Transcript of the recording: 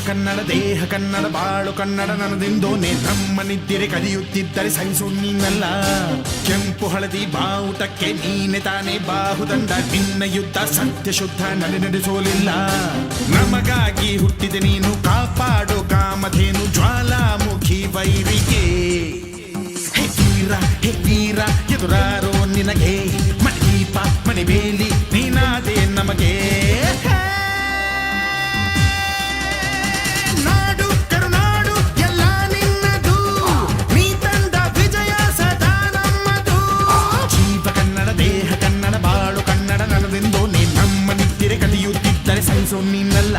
ಕನ್ನಡ ದೇಹ ಕನ್ನಡ ಬಾಳು ಕನ್ನಡ ನನ್ನದೆಂದೋನೆ ನಮ್ಮ ನಿದ್ದಿರೆ ಕಲಿಯುತ್ತಿದ್ದರೆ ಸಹಿಸು ನೀನಲ್ಲ. ಕೆಂಪು ಹಳದಿ ಬಾವುಟಕ್ಕೆ ನೀನೆ ತಾನೇ ಬಾಹುದಂಡ, ನಿನ್ನ ಯುದ್ಧ ಸತ್ಯ ಶುದ್ಧ ನಡೆಸೋಲಿಲ್ಲ. ನಮಗಾಗಿ ಹುಟ್ಟಿದೆ ನೀನು ಕಾಪಾಡೋ ಕಾಮಧೇನು ಜ್ವಾಲಾಮುಖಿ ವೈರಿಗೆ. ಹೇ ವೀರ ಎದುರಾರೋ ನಿನಗೆ, ಮಣಿದೀಪ ಮಣಿಬೇಲಿ ನೀನಾದೆ ನಮಗೆ. ನಾಡು ಕರುನಾಡು ಎಲ್ಲ ನಿನ್ನದು, ನೀ ತಂದ ವಿಜಯ ಸದಾ ನಮ್ಮದು. ಜೀವ ಕನ್ನಡ ದೇಹ ಕನ್ನಡ ಬಾಳು ಕನ್ನಡ ನನ್ನದೆಂದೋ ನೀ ನಮ್ಮ ನಿದ್ದಿರೆ ಕಲಿಯುತ್ತಿದ್ದರೆ ಸಹಿಸೋ ನೀನಲ್ಲ.